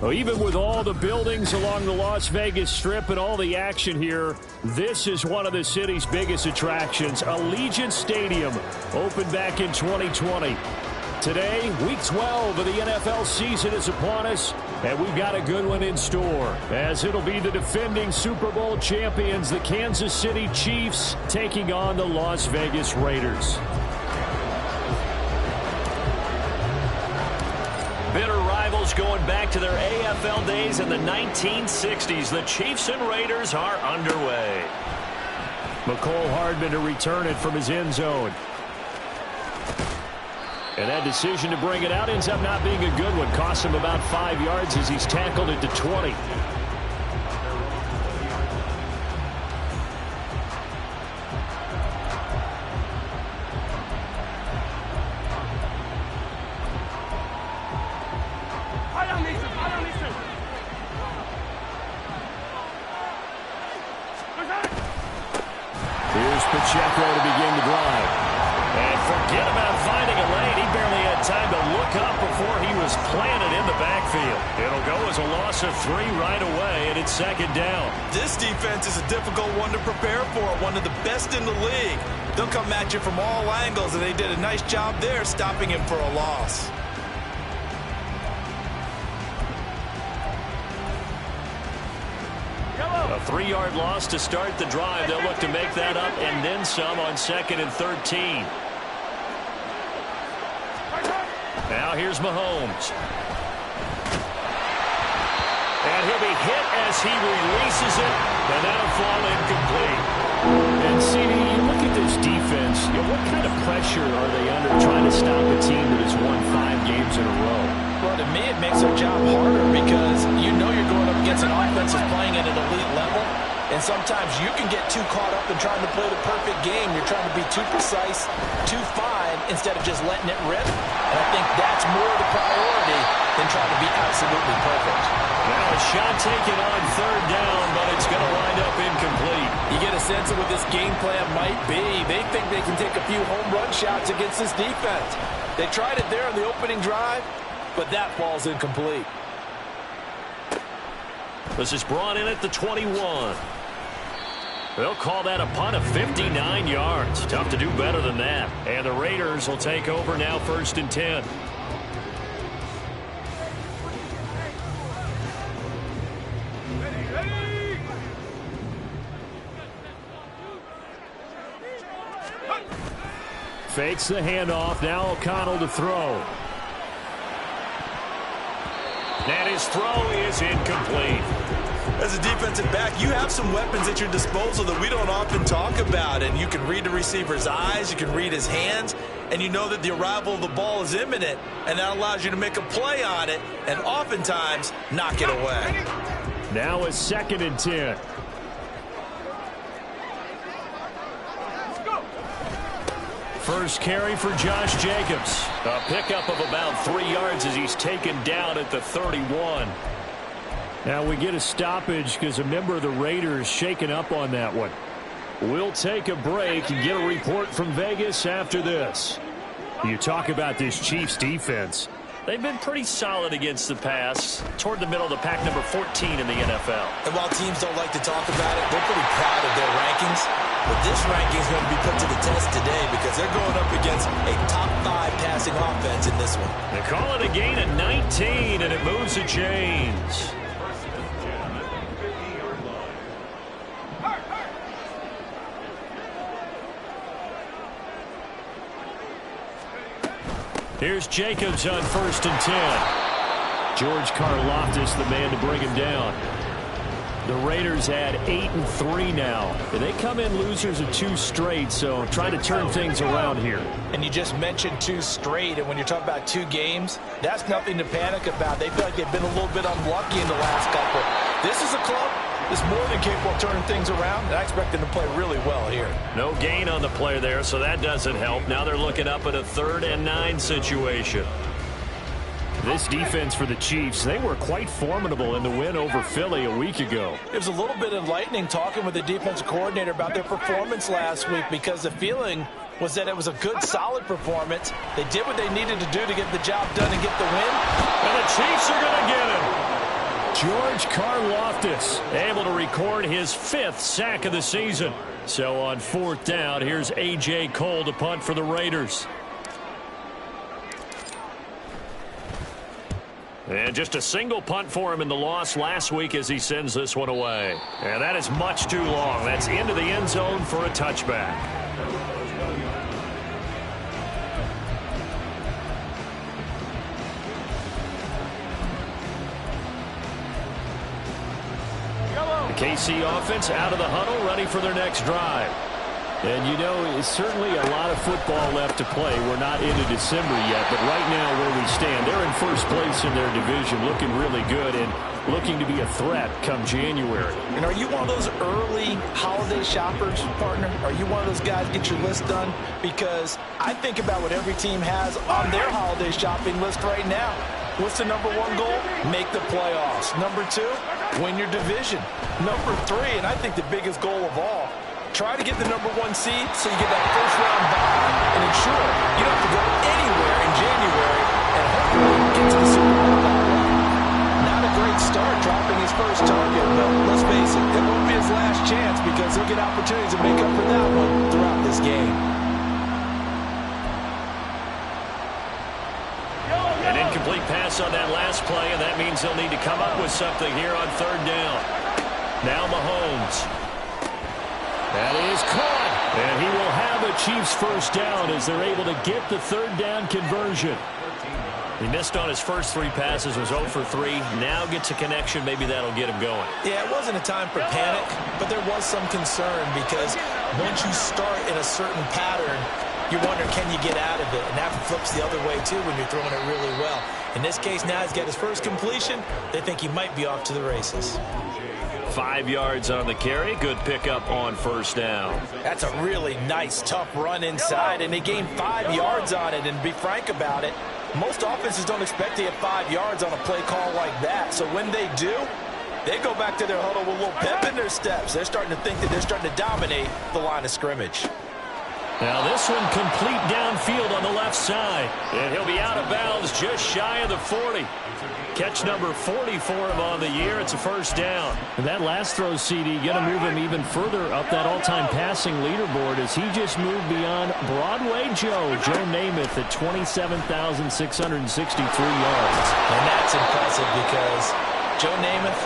Well, even with all the buildings along the Las Vegas Strip and all the action here, this is one of the city's biggest attractions. Allegiant Stadium opened back in 2020. Today, Week 12 of the NFL season is upon us, and we've got a good one in store, as it'll be the defending Super Bowl champions, the Kansas City Chiefs, taking on the Las Vegas Raiders. Bitter rivals going back to their AFL days in the 1960s. The Chiefs and Raiders are underway. McCole Hardman to return it from his end zone. And that decision to bring it out ends up not being a good one. Cost him about 5 yards as he's tackled it to 20. Here's Pacheco to begin the drive. And forget about finding a lane. He barely had time to look up before he was planted in the backfield. It'll go as a loss of 3 right away, and it's second down. This defense is a difficult one to prepare for, one of the best in the league. They'll come at you from all angles, and they did a nice job there stopping him for a loss. A 3-yard loss to start the drive. They'll look to make that up and then some on 2nd and 13. Now here's Mahomes. And he'll be hit as he releases it, and that'll fall incomplete. And CD, you look at this defense, what kind of pressure are they under trying to stop a team that has won 5 games in a row? Well, to me, it makes their job harder because you know you're going up against an offense that's playing at an elite level, and sometimes you can get too caught up in trying to play the perfect game. You're trying to be too precise, too fine, instead of just letting it rip. And I think that's more the priority than trying to be absolutely perfect. Now a shot taken on 3rd down, but it's going to wind up incomplete. You get a sense of what this game plan might be. They think they can take a few home run shots against this defense. They tried it there on the opening drive, but that falls incomplete. This is brought in at the 21. They'll call that a punt of 59 yards. Tough to do better than that. And the Raiders will take over now, 1st and 10. Fakes the handoff. Now O'Connell to throw. And his throw is incomplete. As a defensive back, you have some weapons at your disposal that we don't often talk about. And you can read the receiver's eyes, you can read his hands, and you know that the arrival of the ball is imminent, and that allows you to make a play on it and oftentimes knock it away. Now a 2nd and 10. First carry for Josh Jacobs. A pickup of about 3 yards as he's taken down at the 31. Now we get a stoppage because a member of the Raiders shaken up on that one. We'll take a break and get a report from Vegas after this. You talk about this Chiefs defense. They've been pretty solid against the pass, toward the middle of the pack, number 14 in the NFL. And while teams don't like to talk about it, they're pretty proud of their rankings. But this ranking is going to be put to the test today because they're going up against a top 5 passing offense in this one. They call it a gain of 19, and it moves the chains. Here's Jacobs on 1st and 10. George Karlaftis, the man to bring him down. The Raiders had 8-3 now. They come in losers of 2 straight, so trying to turn things around here. And you just mentioned 2 straight, and when you're talking about 2 games, that's nothing to panic about. They feel like they've been a little bit unlucky in the last couple. This is a club that's more than capable of turning things around, and I expect them to play really well here. No gain on the play there, so that doesn't help. Now they're looking up at a 3rd and 9 situation. This defense for the Chiefs, they were quite formidable in the win over Philly a week ago. It was a little bit enlightening talking with the defensive coordinator about their performance last week, because the feeling was that it was a good, solid performance. They did what they needed to do to get the job done and get the win. And the Chiefs are going to get him. George Karlaftis able to record his 5th sack of the season. So on 4th down, here's A.J. Cole to punt for the Raiders. And just a single punt for him in the loss last week as he sends this one away. And that is much too long. That's into the end zone for a touchback. The KC offense out of the huddle, ready for their next drive. And, you know, it's certainly a lot of football left to play. We're not into December yet, but right now where we stand, they're in first place in their division, looking really good and looking to be a threat come January. And are you one of those early holiday shoppers, partner? Are you one of those guys get your list done? Because I think about what every team has on their holiday shopping list right now. What's the number 1 goal? Make the playoffs. Number 2, win your division. Number 3, and I think the biggest goal of all, try to get the number 1 seed so you get that first-round bye and ensure you don't have to go anywhere in January and hopefully get to the Super Bowl that way. Not a great start dropping his first target, but let's face it, it won't be his last chance because he'll get opportunities to make up for that one throughout this game. An incomplete pass on that last play, and that means they'll need to come up with something here on 3rd down. Now Mahomes. That is caught, and he will have a Chiefs first down as they're able to get the 3rd down conversion. He missed on his first 3 passes, was 0 for 3. Now gets a connection. Maybe that'll get him going. Yeah, it wasn't a time for panic, but there was some concern because once you start in a certain pattern, you wonder, can you get out of it? And that flips the other way, too, when you're throwing it really well. In this case, now he's got his first completion. They think he might be off to the races. 5 yards on the carry. Good pickup on first down. That's a really nice, tough run inside, and they gained 5 yards on it. And to be frank about it, most offenses don't expect to get 5 yards on a play call like that. So when they do, they go back to their huddle with a little pep in their steps. They're starting to think that they're starting to dominate the line of scrimmage. Now this one complete downfield on the left side. And he'll be out of bounds just shy of the 40. Catch number 40 for him on the year. It's a first down. And that last throw, CD, going to move him even further up that all-time passing leaderboard as he just moved beyond Broadway Joe Namath at 27,663 yards. And that's impressive because Joe Namath,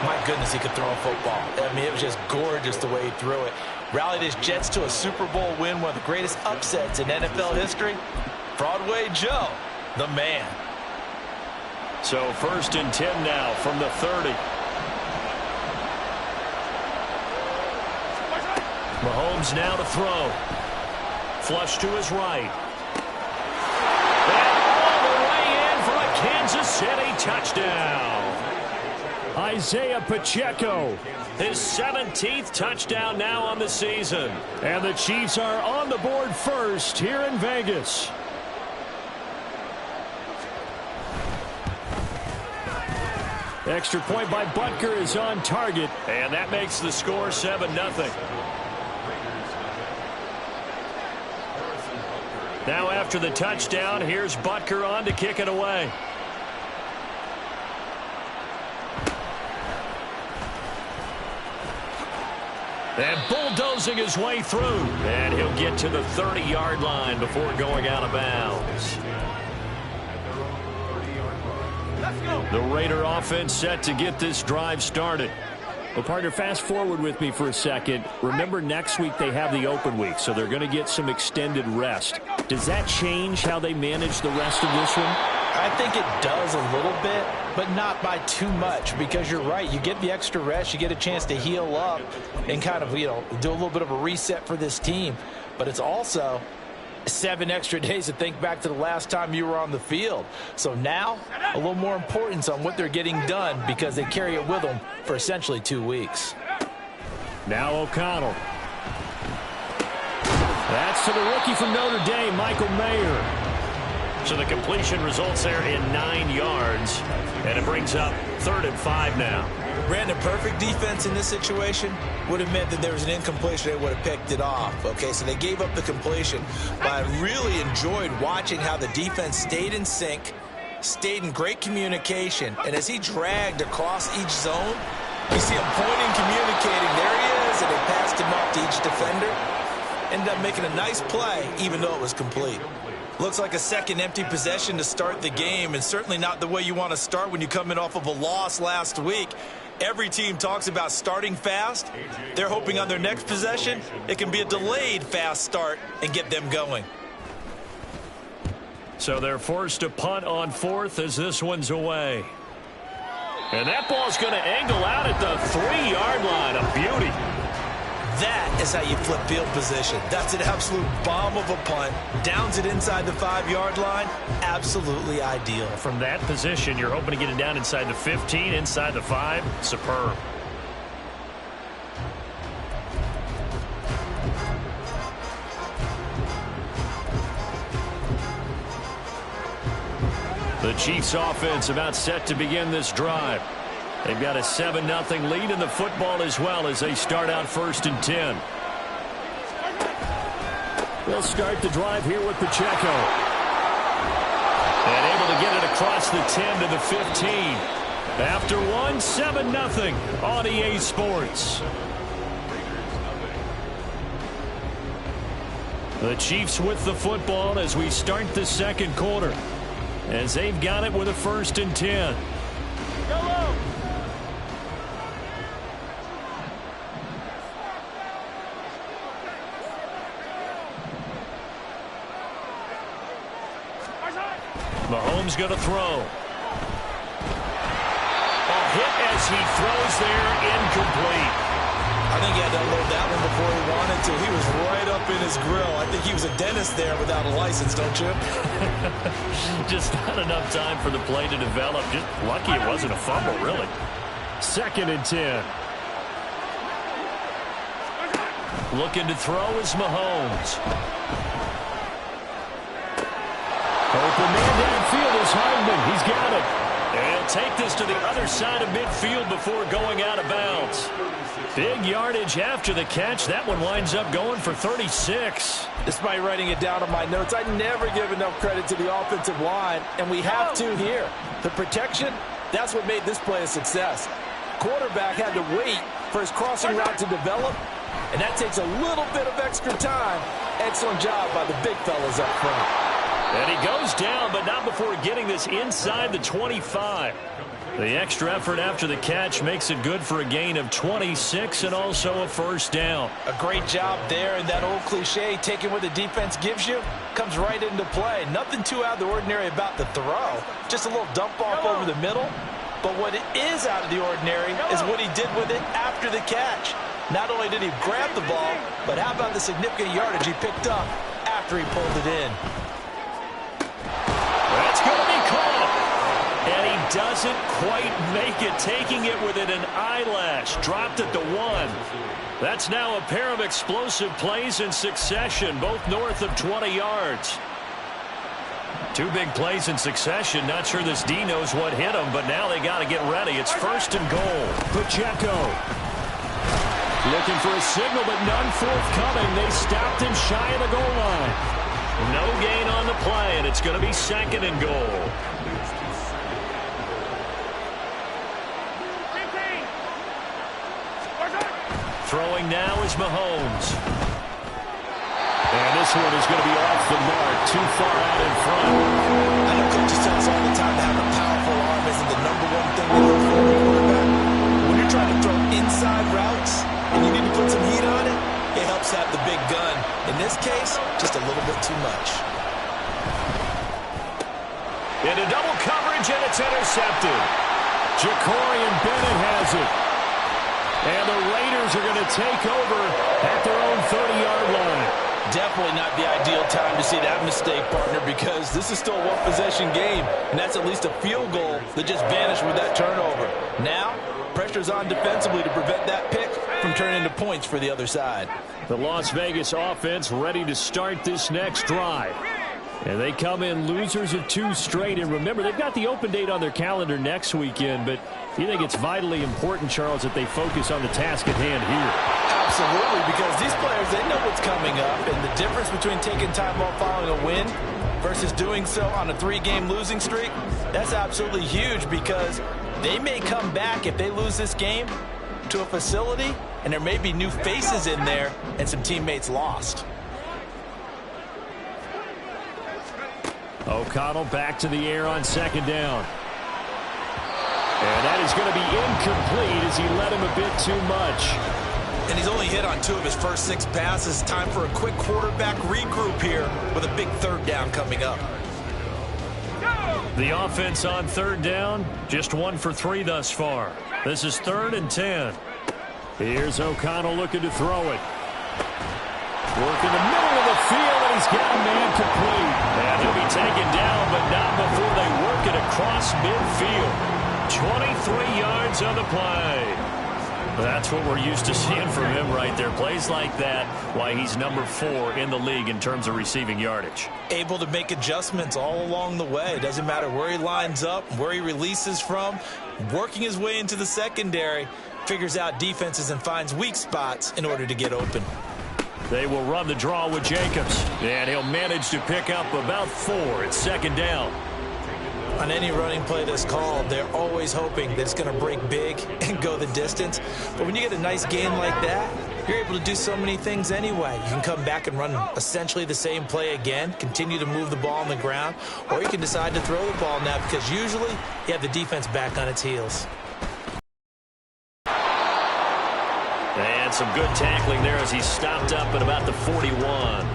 my goodness, he could throw a football. I mean, it was just gorgeous the way he threw it. Rallied his Jets to a Super Bowl win, one of the greatest upsets in NFL history. Broadway Joe, the man. So 1st and 10 now from the 30. Mahomes now to throw. Flush to his right. And all the way in for a Kansas City touchdown. Isaiah Pacheco, his 17th touchdown now on the season. And the Chiefs are on the board first here in Vegas. Extra point by Butker is on target, and that makes the score 7-0. Now after the touchdown, here's Butker on to kick it away. And bulldozing his way through, and he'll get to the 30-yard line before going out of bounds. The Raider offense set to get this drive started. Well, partner, fast forward with me for a second. Remember, next week they have the open week, so they're going to get some extended rest. Does that change how they manage the rest of this one? I think it does a little bit, but not by too much, because you're right. You get the extra rest. You get a chance to heal up and kind of, do a little bit of a reset for this team. But it's also 7 extra days to think back to the last time you were on the field. So now, a little more importance on what they're getting done, because they carry it with them for essentially 2 weeks. Now O'Connell. That's to the rookie from Notre Dame, Michael Mayer. So the completion results there in 9 yards, and it brings up 3rd and 5 now. Brandon, perfect defense in this situation would have meant that there was an incompletion. They would have picked it off. Okay, so they gave up the completion. But I really enjoyed watching how the defense stayed in sync, stayed in great communication, and as he dragged across each zone, you see him pointing, communicating. There he is, and they passed him up to each defender. Ended up making a nice play, even though it was complete. Looks like a second empty possession to start the game, and certainly not the way you want to start when you come in off of a loss last week. Every team talks about starting fast. They're hoping on their next possession it can be a delayed fast start and get them going. So they're forced to punt on 4th as this one's away. And that ball's going to angle out at the 3-yard line. A beauty. That is how you flip field position. That's an absolute bomb of a punt. Downs it inside the 5-yard line. Absolutely ideal. From that position, you're hoping to get it down inside the 15, inside the 5. Superb. The Chiefs offense about set to begin this drive. They've got a 7-0 lead in the football as well as they start out 1st and 10. They'll start the drive here with Pacheco. And able to get it across the 10 to the 15. After 7-0 on EA Sports. The Chiefs with the football as we start the 2nd quarter. As they've got it with a 1st and 10. Go! Mahomes going to throw. A hit as he throws there, incomplete. I think he had to unload that one before he wanted to. He was right up in his grill. I think he was a dentist there without a license, don't you? Just not enough time for the play to develop. Just lucky it wasn't a fumble, really. 2nd and 10. Looking to throw is Mahomes. Open man downfield is Hardman. He's got it. And he'll take this to the other side of midfield before going out of bounds. Big yardage after the catch. That one winds up going for 36. Despite writing it down on my notes, I never give enough credit to the offensive line, and we have to here. The protection, that's what made this play a success. Quarterback had to wait for his crossing route to develop, and that takes a little bit of extra time. Excellent job by the big fellas up front. And he goes down, but not before getting this inside the 25. The extra effort after the catch makes it good for a gain of 26 and also a 1st down. A great job there, and that old cliche, taking what the defense gives you, comes right into play. Nothing too out of the ordinary about the throw. Just a little dump off over the middle. But what is out of the ordinary is what he did with it after the catch. Not only did he grab the ball, but how about the significant yardage he picked up after he pulled it in. That's going to be caught. And he doesn't quite make it, taking it within an eyelash. Dropped at the 1. That's now a pair of explosive plays in succession, both north of 20 yards. 2 big plays in succession. Not sure this D knows what hit him, but now they got to get ready. It's 1st and goal. Pacheco looking for a signal, but none forthcoming. They stopped him shy of the goal line. No gain on the play, and it's going to be 2nd and goal. Throwing now is Mahomes. And this one is going to be off the mark, too far out in front. I know coaches tell us all the time that having a powerful arm isn't the #1 thing to look for in a quarterback. When you're trying to throw inside routes and you need to put some heat on it, it helps have the big gun. In this case, just a little bit too much. Into double coverage, and it's intercepted. Ja'Cory Bennett has it. And the Raiders are going to take over at their own 30-yard line. Definitely not the ideal time to see that mistake, partner, because this is still a one-possession game, and that's at least a field goal that just vanished with that turnover. Now, pressure's on defensively to prevent that pick from turning into points for the other side. The Las Vegas offense ready to start this next drive. And they come in losers of 2 straight. And remember, they've got the open date on their calendar next weekend. But you think it's vitally important, Charles, that they focus on the task at hand here? Absolutely, because these players, they know what's coming up. And the difference between taking time off following a win versus doing so on a 3-game losing streak, that's absolutely huge, because they may come back if they lose this game to a facility, and there may be new faces in there and some teammates lost. O'Connell back to the air on 2nd down. And that is going to be incomplete as he led him a bit too much. And he's only hit on 2 of his first 6 passes. Time for a quick quarterback regroup here with a big 3rd down coming up. The offense on 3rd down, just 1 for 3 thus far. This is 3rd and 10. Here's O'Connell looking to throw it. Work in the middle of the field, and he's got a man complete. And he'll be taken down, but not before they work it across midfield. 23 yards on the play. That's what we're used to seeing from him right there. Plays like that, why he's number 4 in the league in terms of receiving yardage. Able to make adjustments all along the way. Doesn't matter where he lines up, where he releases from. Working his way into the secondary. Figures out defenses and finds weak spots in order to get open. They will run the draw with Jacobs. And he'll manage to pick up about 4 at 2nd down. On any running play that's called, they're always hoping that it's going to break big and go the distance. But when you get a nice gain like that, you're able to do so many things anyway. You can come back and run essentially the same play again, continue to move the ball on the ground, or you can decide to throw the ball now, because usually you have the defense back on its heels. And some good tackling there as he stopped up at about the 41.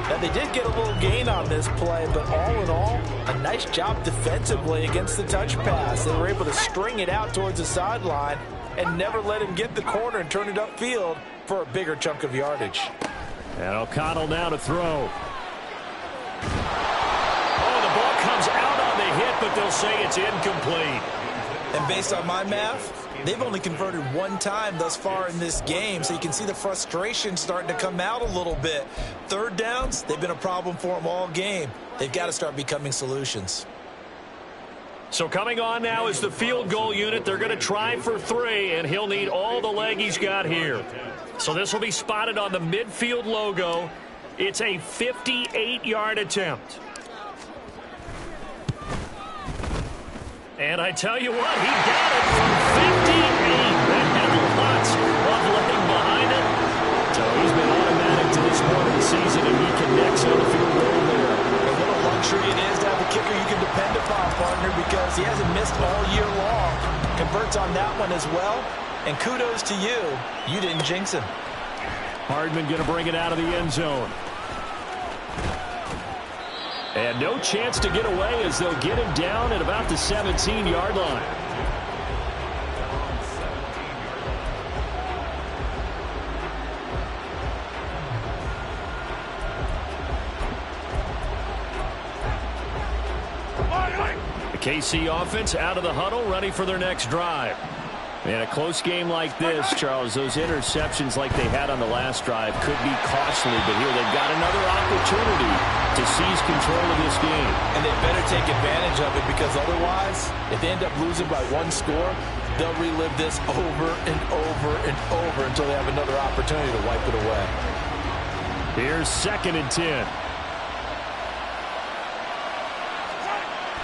Now, they did get a little gain on this play, but all in all, a nice job defensively against the touch pass. They were able to string it out towards the sideline and never let him get the corner and turn it upfield for a bigger chunk of yardage. And O'Connell now to throw. Oh, the ball comes out on the hit, but they'll say it's incomplete. And based on my math, they've only converted 1 time thus far in this game, so you can see the frustration starting to come out a little bit. 3rd downs, they've been a problem for them all game. They've got to start becoming solutions. So coming on now is the field goal unit. They're going to try for 3, and he'll need all the leg he's got here. So this will be spotted on the midfield logo. It's a 58-yard attempt. And I tell you what, he got it from 58. That had lots of leg behind it. So he's been automatic to this point of the season, and he connects on the field goal there. A little luxury it is to have a kicker you can depend upon, partner, because he hasn't missed all year long. Converts on that one as well. And kudos to you. You didn't jinx him. Hardman going to bring it out of the end zone. And no chance to get away as they'll get him down at about the 17-yard line. The KC offense out of the huddle, ready for their next drive. In a close game like this, Charles, those interceptions like they had on the last drive could be costly, but here they've got another opportunity to seize control of this game. And they better take advantage of it, because otherwise, if they end up losing by 1 score, they'll relive this over and over and over until they have another opportunity to wipe it away. Here's 2nd and 10.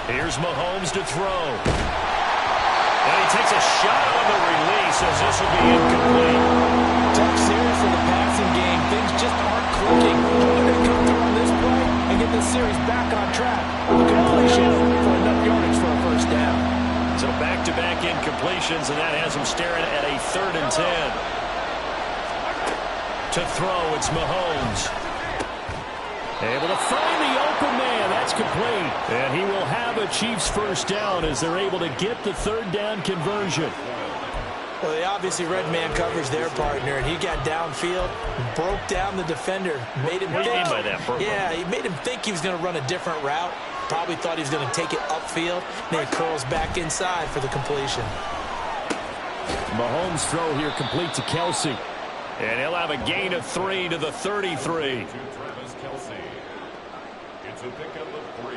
Here's Mahomes to throw. And he takes a shot on the release as this will be incomplete. Tough series for the passing game. Things just aren't clicking. They're going to come through on this play and get this series back on track with a completion for enough yardage for a 1st down. So back-to-back incompletions, and that has him staring at a 3rd and 10. To throw, it's Mahomes. Able to find the open man. That's complete. And he will have Chiefs first down as they're able to get the third down conversion. Well, they obviously read man coverage their partner, and he got downfield, broke down the defender, made him think. What do you mean by that, Burko? Yeah, he made him think he was going to run a different route. Probably thought he was going to take it upfield. Then he curls back inside for the completion. Mahomes' throw here complete to Kelsey. And he'll have a gain of 3 to the 33. It's a pickup of 3.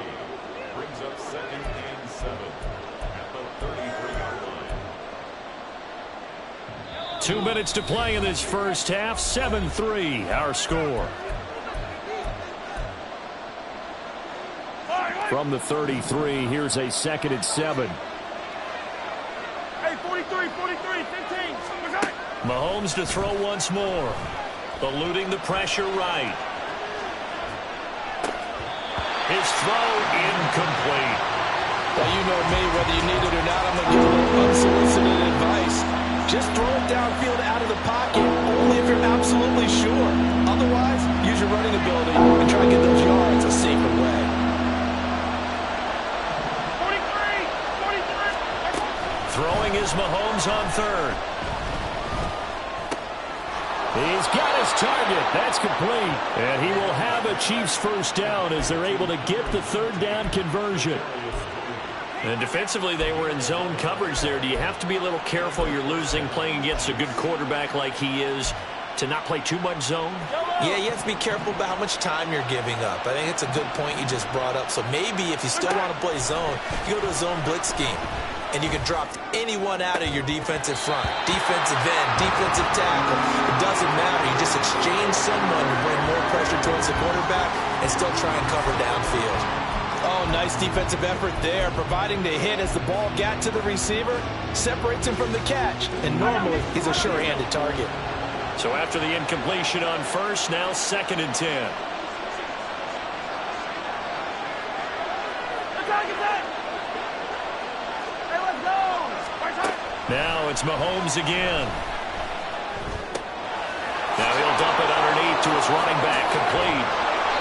Brings up 2nd and 7 at the 33-yard line. 2 minutes to play in this first half. 7-3 our score. From the 33, here's a 2nd and 7. Hey, 43, 15. Mahomes to throw once more. Eluding the pressure right. His throw incomplete. Well, you know me, whether you need it or not, I'm going to give a little unsolicited advice. Just throw it downfield out of the pocket, only if you're absolutely sure. Otherwise, use your running ability and try to get those yards a safer way. 43. Throwing is Mahomes on third. He's got his target. That's complete. And he will have a Chiefs first down as they're able to get the third down conversion. And defensively, they were in zone coverage there. Do you have to be a little careful? You're losing playing against a good quarterback like he is to not play too much zone? Yeah, you have to be careful about how much time you're giving up. I think it's a good point you just brought up. So maybe if you still want to play zone, you go to a zone blitz scheme. And you can drop anyone out of your defensive front. Defensive end, defensive tackle. It doesn't matter. You just exchange someone to bring more pressure towards the quarterback and still try and cover downfield. Oh, nice defensive effort there, providing the hit as the ball got to the receiver, separates him from the catch, and normally he's a sure-handed target. So after the incompletion on first, now 2nd and 10. Now it's Mahomes again. Now he'll dump it underneath to his running back, complete.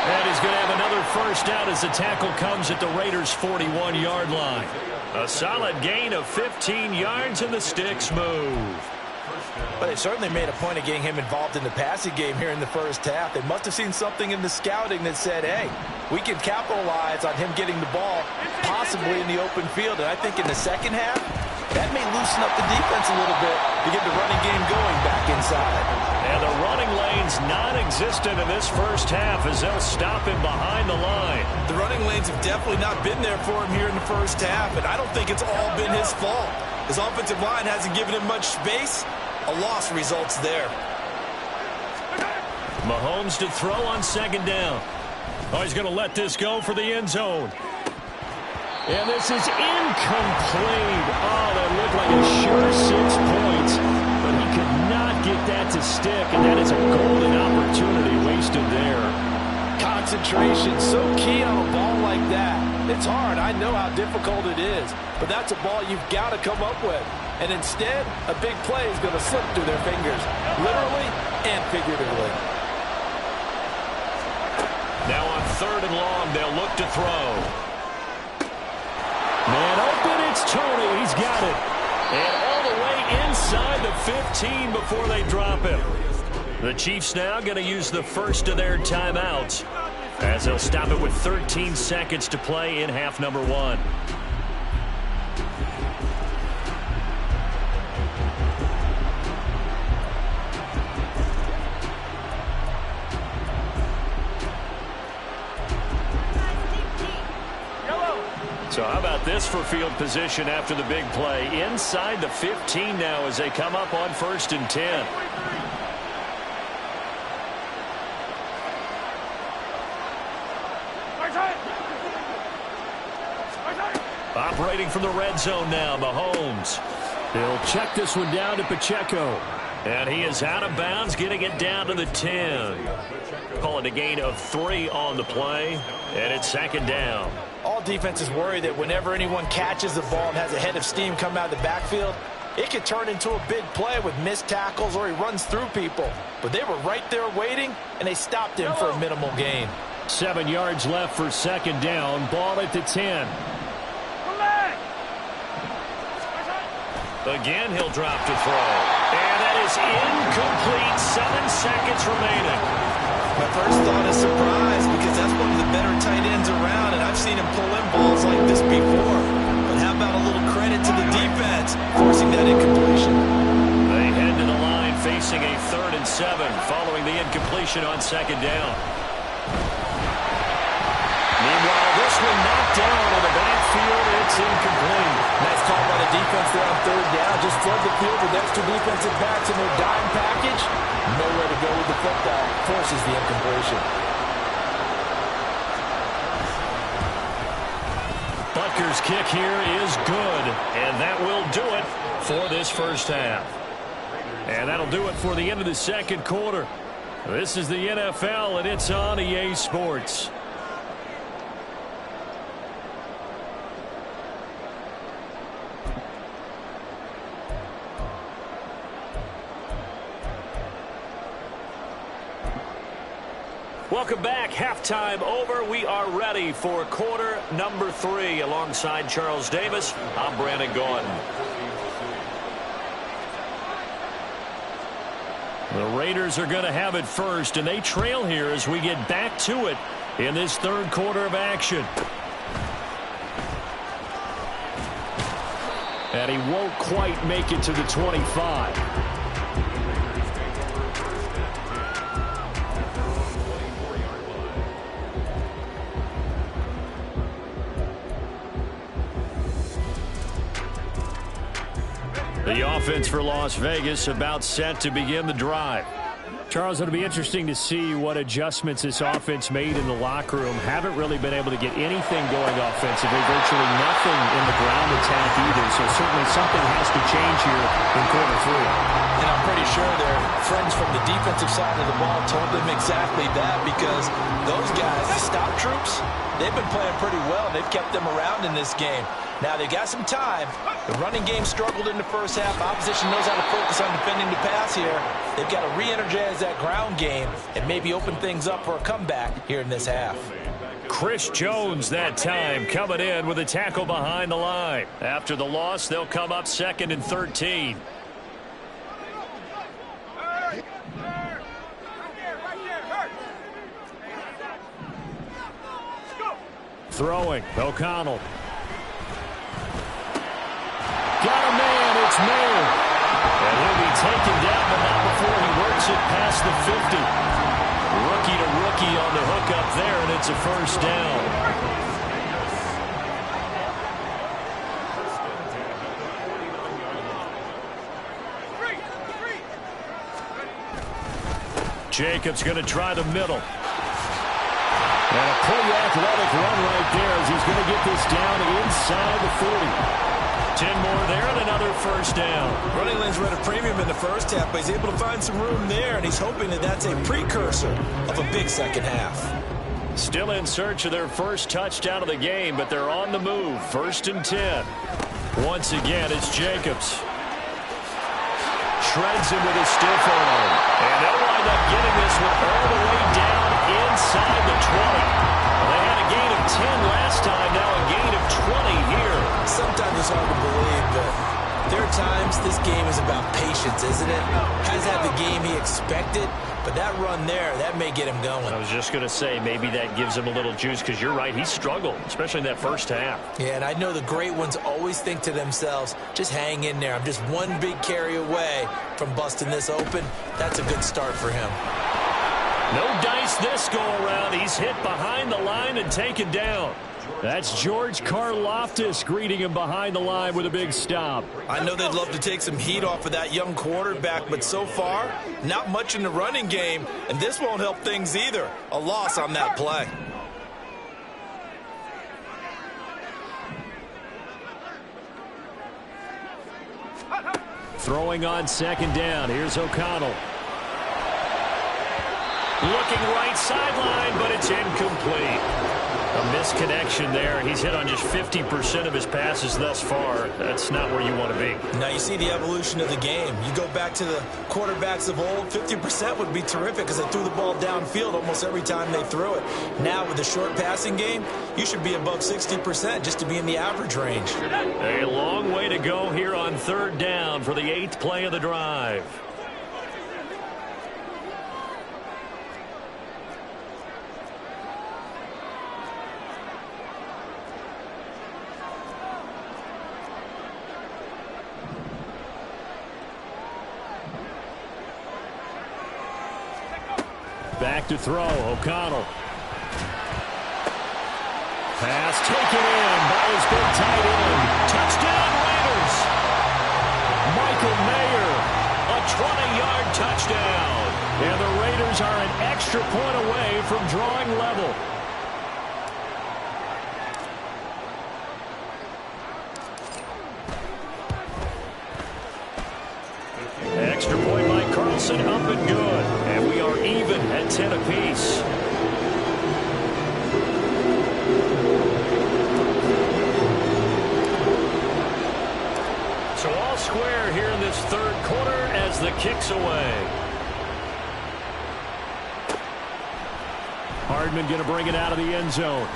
And he's going to have another first down as the tackle comes at the Raiders' 41-yard line. A solid gain of 15 yards, and the sticks move. But they certainly made a point of getting him involved in the passing game here in the first half. They must have seen something in the scouting that said, hey, we can capitalize on him getting the ball, possibly in the open field. And I think in the second half, that may loosen up the defense a little bit to get the running game going back inside. And the running lane's non-existent in this first half as they'll stop him behind the line. The running lanes have definitely not been there for him here in the first half, and I don't think it's all been his fault. His offensive line hasn't given him much space. A loss results there. Mahomes to throw on 2nd down. Oh, he's going to let this go for the end zone. And this is incomplete. Oh, that looked like a sure 6 points. But he could not get that to stick, and that is a golden opportunity wasted there. Concentration, so key on a ball like that. It's hard. I know how difficult it is. But that's a ball you've got to come up with. And instead, a big play is going to slip through their fingers, literally and figuratively. Now on 3rd and long, they'll look to throw. Man open, it's Tony. He's got it. And all the way inside the 15 before they drop him. The Chiefs now going to use the first of their timeouts as they'll stop it with 13 seconds to play in half number 1. So how about this for field position after the big play? Inside the 15 now as they come up on 1st and 10. Operating from the red zone now, Mahomes. He'll check this one down to Pacheco. And he is out of bounds, getting it down to the 10. Call it a gain of 3 on the play, and it's 2nd down. All defenses worry that whenever anyone catches the ball and has a head of steam come out of the backfield, it could turn into a big play with missed tackles or he runs through people. But they were right there waiting, and they stopped him for a minimal gain. 7 yards left for 2nd down. Ball at the 10. Again, he'll drop to throw. And that is incomplete. 7 seconds remaining. My first thought is surprise because that's one of the better tight ends around, and I've seen him pull in balls like this before. But how about a little credit to the defense forcing that incompletion? They head to the line facing a 3rd and 7 following the incompletion on 2nd down. Meanwhile, this one knocked down in the backfield. It's incomplete. Nice call by the defense there on 3rd down. Just flood the field with extra defensive backs in their dime package. Nowhere to go with the football. Forces the incompletion. Butker's kick here is good, and that will do it for this first half. And that'll do it for the end of the 2nd quarter. This is the NFL, and it's on EA Sports. Welcome back. Halftime over. We are ready for quarter number 3. Alongside Charles Davis, I'm Brandon Gordon. The Raiders are going to have it first, and they trail here as we get back to it in this 3rd quarter of action. And he won't quite make it to the 25. The offense for Las Vegas about set to begin the drive. Charles, it'll be interesting to see what adjustments this offense made in the locker room. Haven't really been able to get anything going offensively. Virtually nothing in the ground attack either. So certainly something has to change here in quarter 3. And I'm pretty sure their friends from the defensive side of the ball told them exactly that, because those guys, the stop troops, they've been playing pretty well. They've kept them around in this game. Now, they've got some time. The running game struggled in the first half. Opposition knows how to focus on defending the pass here. They've got to re-energize that ground game and maybe open things up for a comeback here in this half. Chris Jones that time coming in with a tackle behind the line. After the loss, they'll come up 2nd and 13. Throwing, O'Connell. Got a man, it's Mayer. And he'll be taken down, but not before he works it past the 50. Rookie to rookie on the hook up there, and it's a first down. Jacobs going to try the middle. And a pretty athletic run right there as he's going to get this down inside the 40. 10 more there and another first down. Running lanes were at a premium in the first half, but he's able to find some room there, and he's hoping that that's a precursor of a big second half. Still in search of their first touchdown of the game, but they're on the move. 1st and 10. Once again, it's Jacobs. Shreds him with a stiff arm. And they'll wind up getting this one all the way down inside the 20. Well, they had a gain of 10 last time, now a gain of 20 here. Sometimes it's hard to believe, but there are times this game is about patience, isn't it? Has had the game he expected, but that run there, that may get him going. I was just going to say, maybe that gives him a little juice, because you're right, he struggled, especially in that first half. Yeah, and I know the great ones always think to themselves, just hang in there. I'm just one big carry away from busting this open. That's a good start for him. No dice this go around. He's hit behind the line and taken down. That's George Karlaftis greeting him behind the line with a big stop. I know they'd love to take some heat off of that young quarterback, but so far, not much in the running game, and this won't help things either. A loss on that play. Throwing on 2nd down. Here's O'Connell. Looking right sideline, but it's incomplete. A misconnection there. He's hit on just 50% of his passes thus far. That's not where you want to be. Now you see the evolution of the game. You go back to the quarterbacks of old, 50% would be terrific because they threw the ball downfield almost every time they threw it. Now with the short passing game, you should be above 60% just to be in the average range. A long way to go here on third down for the 8th play of the drive. Back to throw, O'Connell. Pass taken in by his big tight end. Touchdown, Raiders. Michael Mayer, a 20-yard touchdown. And the Raiders are an extra point away from drawing level. Extra point by Carlson, up and good. And we are even at 10 apiece. So all square here in this third quarter as the kick's away. Hardman going to bring it out of the end zone.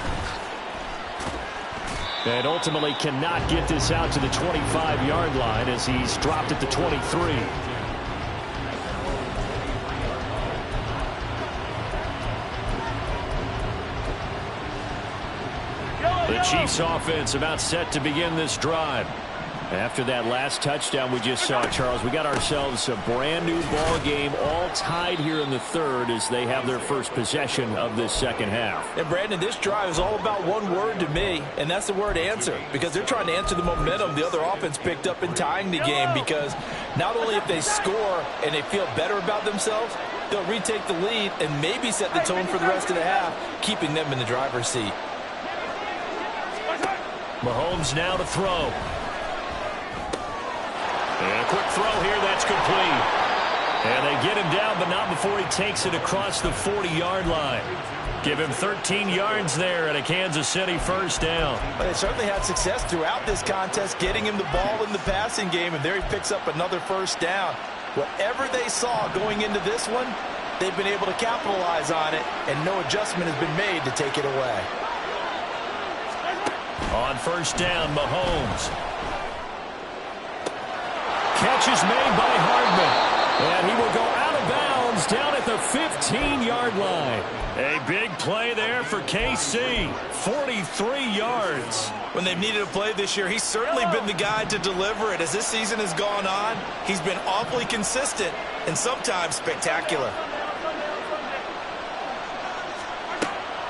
And ultimately cannot get this out to the 25-yard line as he's dropped at the 23. The Chiefs offense about set to begin this drive. After that last touchdown we just saw, Charles, we got ourselves a brand new ball game, all tied here in the third as they have their first possession of this second half. And Brandon, this drive is all about one word to me, and that's the word answer, because they're trying to answer the momentum the other offense picked up in tying the game, because not only if they score and they feel better about themselves, they'll retake the lead and maybe set the tone for the rest of the half, keeping them in the driver's seat. Mahomes now to throw. And a quick throw here, that's complete. And they get him down, but not before he takes it across the 40-yard line. Give him 13 yards there and a Kansas City first down. But they certainly had success throughout this contest, getting him the ball in the passing game, and there he picks up another first down. Whatever they saw going into this one, they've been able to capitalize on it, and no adjustment has been made to take it away. On first down, Mahomes. Catch is made by Hardman. And he will go out of bounds down at the 15-yard line. A big play there for KC. 43 yards. When they've needed a play this year, he's certainly been the guy to deliver it. As this season has gone on, he's been awfully consistent and sometimes spectacular.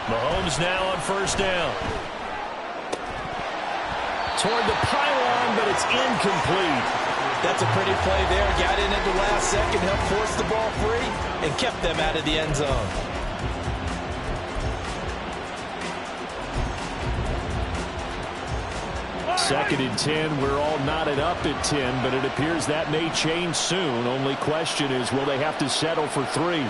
Mahomes now on first down. Toward the pylon, but it's incomplete. That's a pretty play there. Got in at the last second, helped force the ball free, and kept them out of the end zone. Second and 10. We're all knotted up at 10, but it appears that may change soon. Only question is, will they have to settle for 3?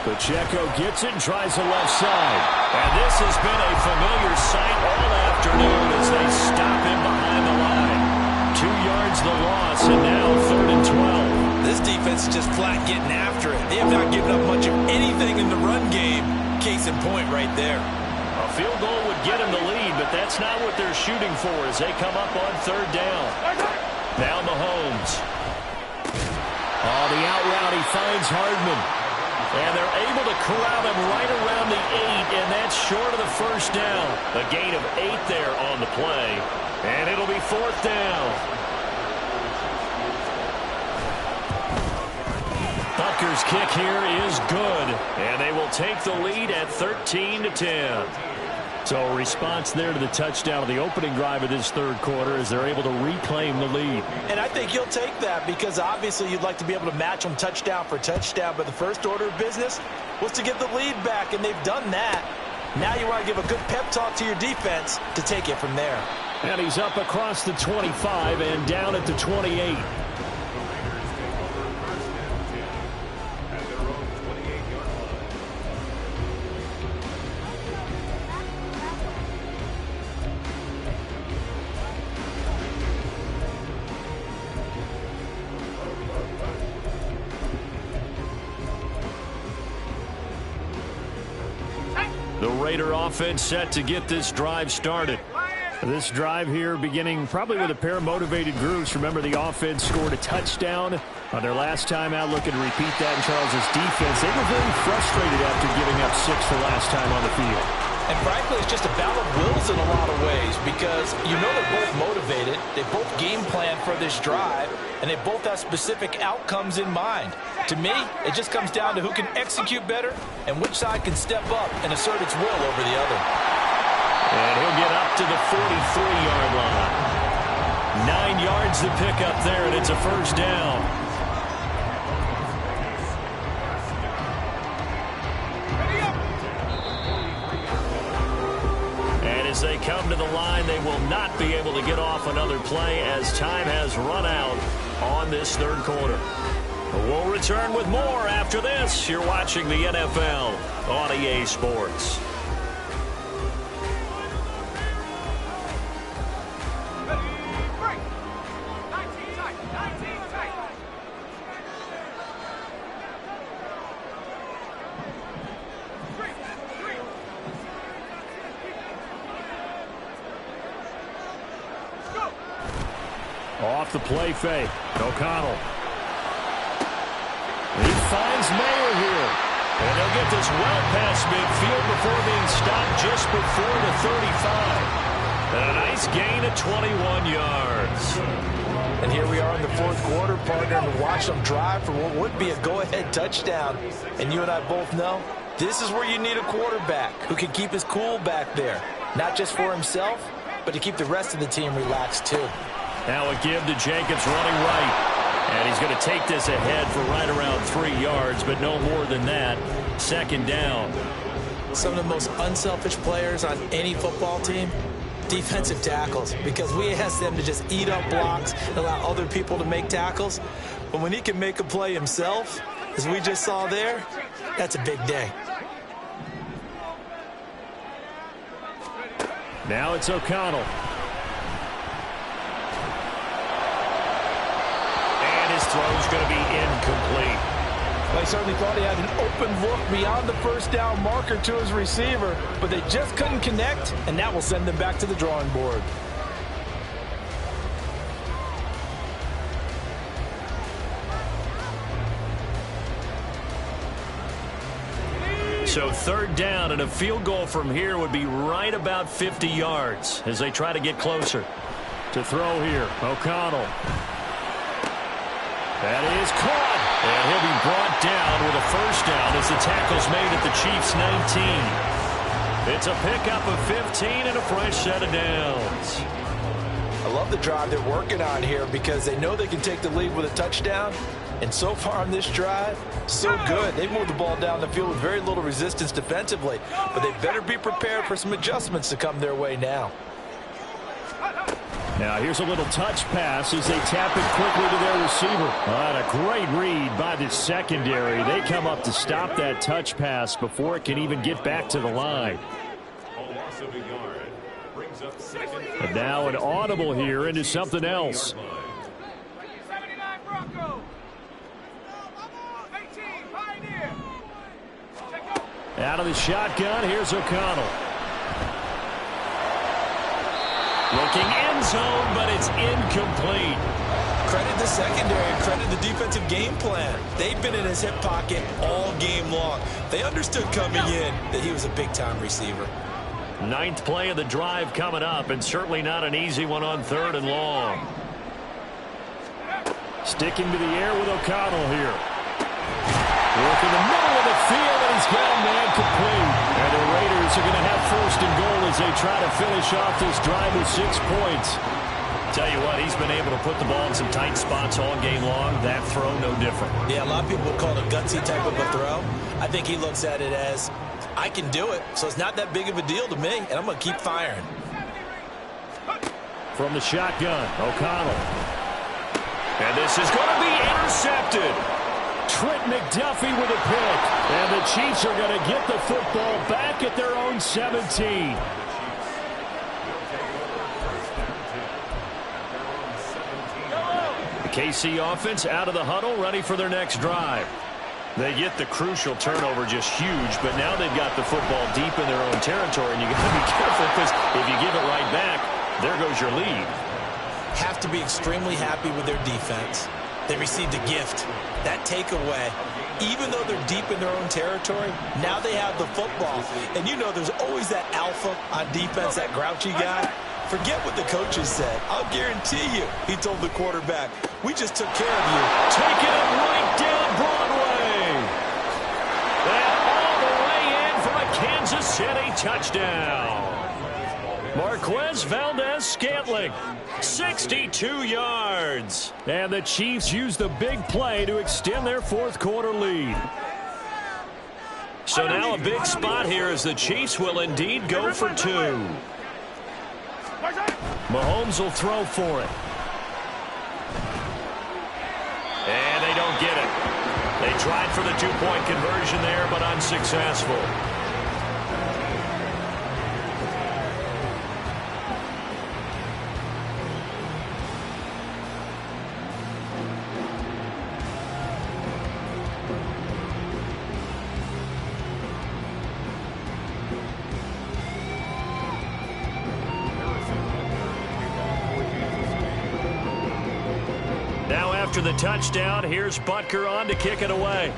Pacheco gets it and tries the left side. And this has been a familiar sight all afternoon as they stop him behind the line. 2 yards the loss, and now 3rd and 12. This defense is just flat getting after it. They have not given up much of anything in the run game. Case in point right there. A field goal would get him the lead, but that's not what they're shooting for as they come up on 3rd down. Now Mahomes. Oh, the out route, he finds Hardman. And they're able to corral him right around the 8, and that's short of the first down. A gain of 8 there on the play, and it'll be 4th down. Butker's kick here is good, and they will take the lead at 13-10. So a response there to the touchdown of the opening drive of this third quarter as they're able to reclaim the lead. And I think you'll take that because obviously you'd like to be able to match them touchdown for touchdown, but the first order of business was to get the lead back, and they've done that. Now you want to give a good pep talk to your defense to take it from there. And he's up across the 25 and down at the 28. The Raider offense set to get this drive started. This drive here beginning probably with a pair of motivated groups. Remember, the offense scored a touchdown on their last time out, looking to repeat that in Charles' defense. They were very frustrated after giving up 6 the last time on the field. And frankly, it's just a battle of wills in a lot of ways because you know they're both motivated. They both game plan for this drive, and they both have specific outcomes in mind. To me, it just comes down to who can execute better and which side can step up and assert its will over the other. And he'll get up to the 43-yard line. 9 yards to pick up there, and it's a first down. And as they come to the line, they will not be able to get off another play as time has run out on this third quarter. We'll return with more after this. You're watching the NFL on EA Sports. Off the play fake. O'Connell. He finds Mayer here. And they'll get this well past midfield before being stopped just before the 35. And a nice gain of 21 yards. And here we are in the fourth quarter, partner, to watch them drive for what would be a go-ahead touchdown. And you and I both know this is where you need a quarterback who can keep his cool back there. Not just for himself, but to keep the rest of the team relaxed too. Now a give to Jacobs running right. And he's going to take this ahead for right around 3 yards, but no more than that. Second down. Some of the most unselfish players on any football team, defensive tackles, because we ask them to just eat up blocks and allow other people to make tackles. But when he can make a play himself, as we just saw there, that's a big day. Now it's O'Connell. His throw's going to be incomplete. Well, he certainly thought he had an open look beyond the first down marker to his receiver, but they just couldn't connect, and that will send them back to the drawing board. So third down, and a field goal from here would be right about 50 yards as they try to get closer. To throw here, O'Connell. That is caught, and he'll be brought down with a first down as the tackle's made at the Chiefs' 19. It's a pickup of 15 and a fresh set of downs. I love the drive they're working on here because they know they can take the lead with a touchdown. And so far on this drive, so good. They moved the ball down the field with very little resistance defensively, but they better be prepared for some adjustments to come their way now. Now here's a little touch pass as they tap it quickly to their receiver. And a great read by the secondary. They come up to stop that touch pass before it can even get back to the line. And now an audible here into something else. Out of the shotgun, here's O'Connell. Looking end zone, but it's incomplete. Credit the secondary, credit the defensive game plan. They've been in his hip pocket all game long. They understood coming in that he was a big-time receiver. Ninth play of the drive coming up, and certainly not an easy one on third and long. Sticking to the air with O'Connell here. Work in the middle of the field, and he's got a man complete. And the Raiders are going to have first and goal as they try to finish off this drive with 6 points. Tell you what, he's been able to put the ball in some tight spots all game long. That throw, no different. Yeah, a lot of people would call it a gutsy type of a throw. I think he looks at it as, I can do it, so it's not that big of a deal to me, and I'm going to keep firing. From the shotgun, O'Connell. And this is going to be intercepted. Trent McDuffie with a pick. And the Chiefs are going to get the football back at their own 17. The KC offense out of the huddle, ready for their next drive. They get the crucial turnover, just huge, but now they've got the football deep in their own territory, and you got to be careful because if you give it right back, there goes your lead. Have to be extremely happy with their defense. They received a gift. That takeaway, even though they're deep in their own territory, now they have the football. And you know there's always that alpha on defense, that grouchy guy. Forget what the coaches said. I'll guarantee you, he told the quarterback, we just took care of you. Taking it right down Broadway. And all the way in for a Kansas City touchdown. Marquez Valdez-Scantling, 62 yards. And the Chiefs use the big play to extend their fourth quarter lead. So now a big spot here as the Chiefs will indeed go for two. Mahomes will throw for it. And they don't get it. They tried for the two-point conversion there, but unsuccessful. After the touchdown, here's Butker on to kick it away.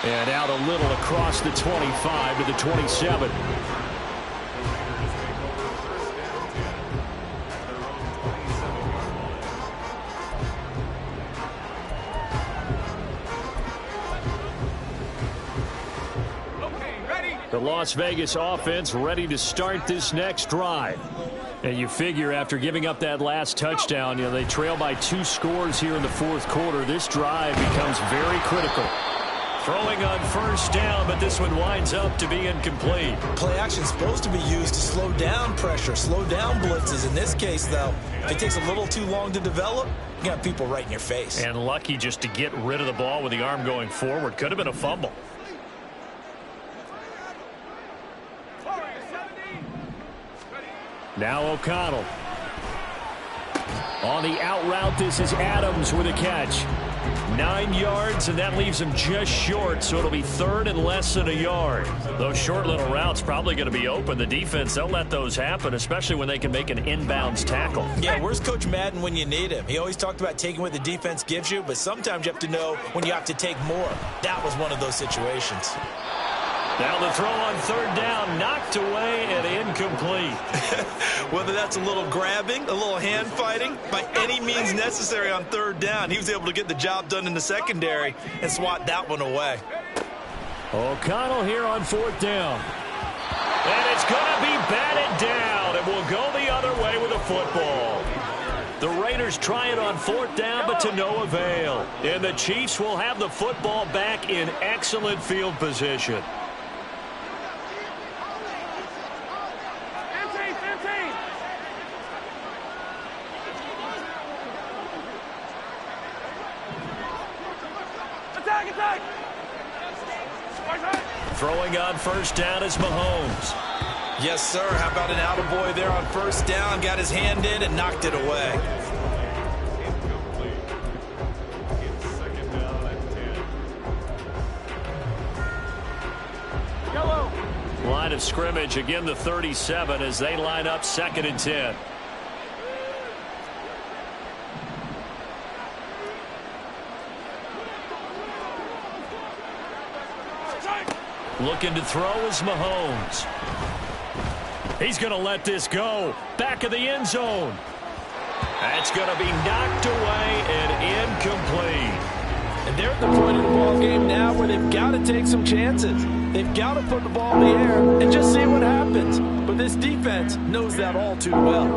And out a little across the 25 to the 27. The Las Vegas offense ready to start this next drive. And you figure after giving up that last touchdown, they trail by 2 scores here in the fourth quarter. This drive becomes very critical. Throwing on first down, but this one winds up to be incomplete. Play action is supposed to be used to slow down pressure, slow down blitzes. In this case, though, if it takes a little too long to develop, you got people right in your face. And lucky just to get rid of the ball with the arm going forward. Could have been a fumble. Now O'Connell. On the out route, this is Adams with a catch. 9 yards, and that leaves him just short, so it'll be third and less than a yard. Those short little routes probably going to be open. The defense, they'll let those happen, especially when they can make an inbounds tackle. Yeah, where's Coach Madden when you need him? He always talked about taking what the defense gives you, but sometimes you have to know when you have to take more. That was one of those situations. Now the throw on third down, knocked away and incomplete. Whether that's a little grabbing, a little hand fighting, by any means necessary on third down, he was able to get the job done in the secondary and swat that one away. O'Connell here on fourth down. And it's going to be batted down. It will go the other way with the football. The Raiders try it on fourth down, but to no avail. And the Chiefs will have the football back in excellent field position. Throwing on first down is Mahomes. Yes, sir. How about an attaboy there on first down? Got his hand in and knocked it away. Yellow. Line of scrimmage, again the 37 as they line up 2nd and 10. Looking to throw is Mahomes. He's going to let this go. Back of the end zone. That's going to be knocked away and incomplete. And they're at the point of the ball game now where they've got to take some chances. They've got to put the ball in the air and just see what happens. But this defense knows that all too well.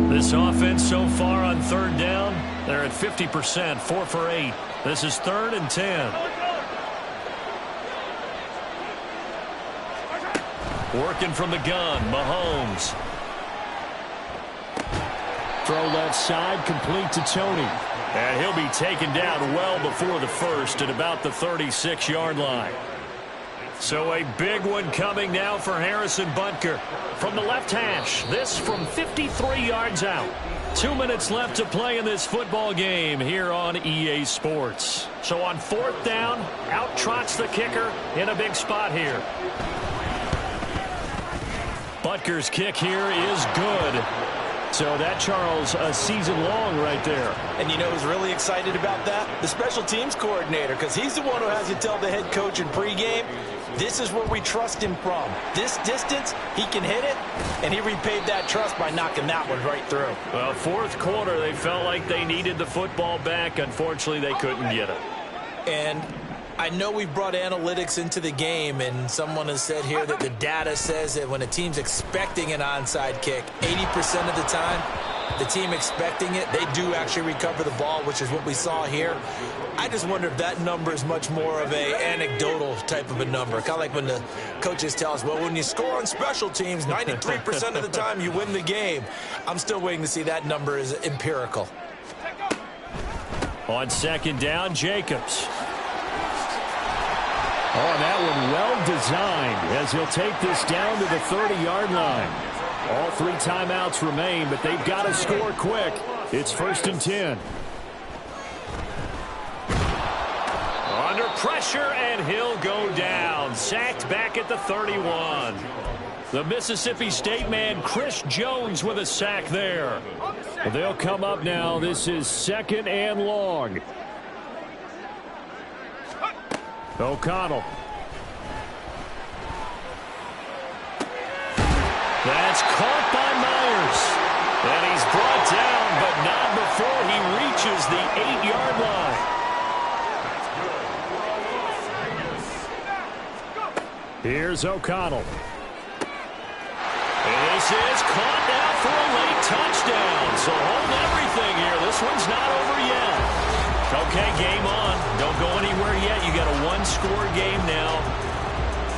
This offense so far on third down, they're at 50%, 4 for 8. This is 3rd and 10. Working from the gun, Mahomes. Throw left side, complete to Tony. And he'll be taken down well before the first at about the 36-yard line. So a big one coming now for Harrison Butker. From the left hash, this from 53 yards out. 2 minutes left to play in this football game here on EA Sports. So on 4th down, out trots the kicker in a big spot here. Butker's kick here is good. So that, Charles, a season long right there. And you know who's really excited about that? The special teams coordinator, because he's the one who has to tell the head coach in pregame, this is where we trust him from. This distance, he can hit it, and he repaid that trust by knocking that one right through. Well, 4th quarter, they felt like they needed the football back. Unfortunately, they couldn't get it. And I know we brought analytics into the game, and someone has said here that the data says that when a team's expecting an onside kick, 80% of the time, the team expecting it, they do actually recover the ball, which is what we saw here. I just wonder if that number is much more of a anecdotal type of a number. Kind of like when the coaches tell us, well, when you score on special teams, 93% of the time you win the game. I'm still waiting to see that number is empirical. On 2nd down, Jacobs. Oh, that one well designed as he'll take this down to the 30-yard line. All 3 timeouts remain, but they've got to score quick. It's 1st and 10. Under pressure, and he'll go down. Sacked back at the 31. The Mississippi State man, Chris Jones, with a sack there. Well, they'll come up now. This is 2nd and long. O'Connell. That's caught by Myers. And he's brought down, but not before he reaches the 8-yard line. Here's O'Connell. And this is caught now for a late touchdown. So hold everything here. This one's not over yet. Okay, game on. Don't go anywhere yet. You got a 1-score game now.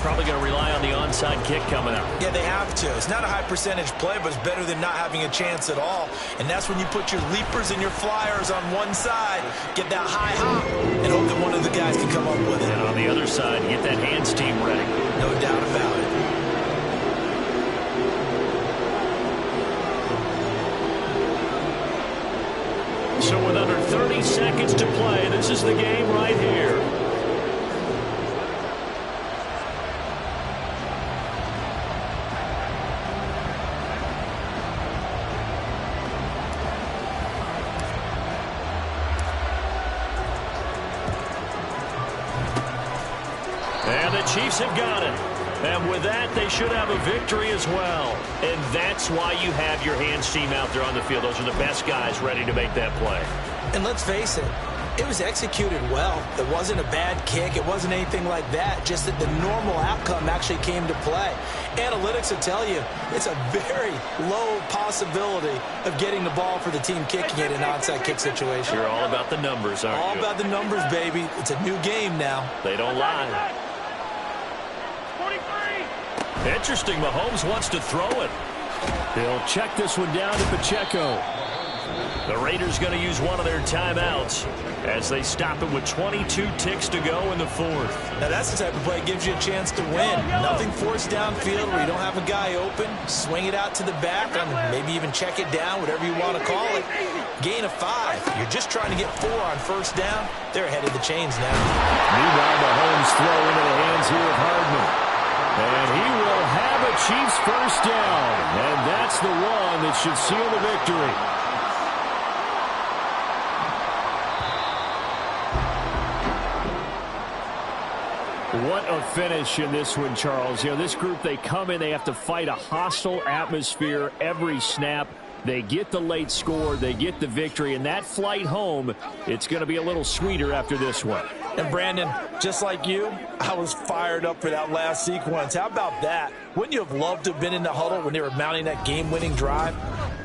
Probably going to rely on the onside kick coming up. Yeah, they have to. It's not a high percentage play, but it's better than not having a chance at all. And that's when you put your leapers and your flyers on one side, get that high hop, and hope that one of the guys can come up with it. And on the other side, get that hands team ready. No doubt about it. So with under 30 seconds to play, this is the game right here. And the Chiefs have got it. And with that, they should have a victory as well. And that's why you have your hands team out there on the field. Those are the best guys ready to make that play. And let's face it, it was executed well. It wasn't a bad kick. It wasn't anything like that. Just that the normal outcome actually came to play. Analytics will tell you it's a very low possibility of getting the ball for the team kicking it in an onside kick situation. You're all about the numbers, aren't you? All about the numbers, baby. It's a new game now. They don't lie. Interesting, Mahomes wants to throw it. He'll check this one down to Pacheco. The Raiders going to use one of their timeouts as they stop it with 22 ticks to go in the 4th. Now that's the type of play that gives you a chance to win. Nothing forced downfield where you don't have a guy open. Swing it out to the back and maybe even check it down, whatever you want to call it. Gain of 5. You're just trying to get 4 on 1st down. They're ahead of the chains now. Meanwhile, Mahomes throw into the hands here of Hardman. And he will have a Chiefs 1st down. And that's the one that should seal the victory. What a finish in this one, Charles. You know, this group, they come in, they have to fight a hostile atmosphere every snap. They get the late score, they get the victory, and that flight home, it's going to be a little sweeter after this one. And Brandon, just like you, I was fired up for that last sequence. How about that? Wouldn't you have loved to have been in the huddle when they were mounting that game-winning drive?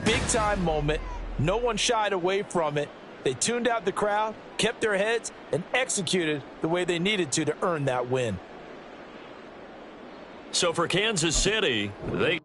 Big-time moment. No one shied away from it. They tuned out the crowd, kept their heads, and executed the way they needed to earn that win. So for Kansas City, they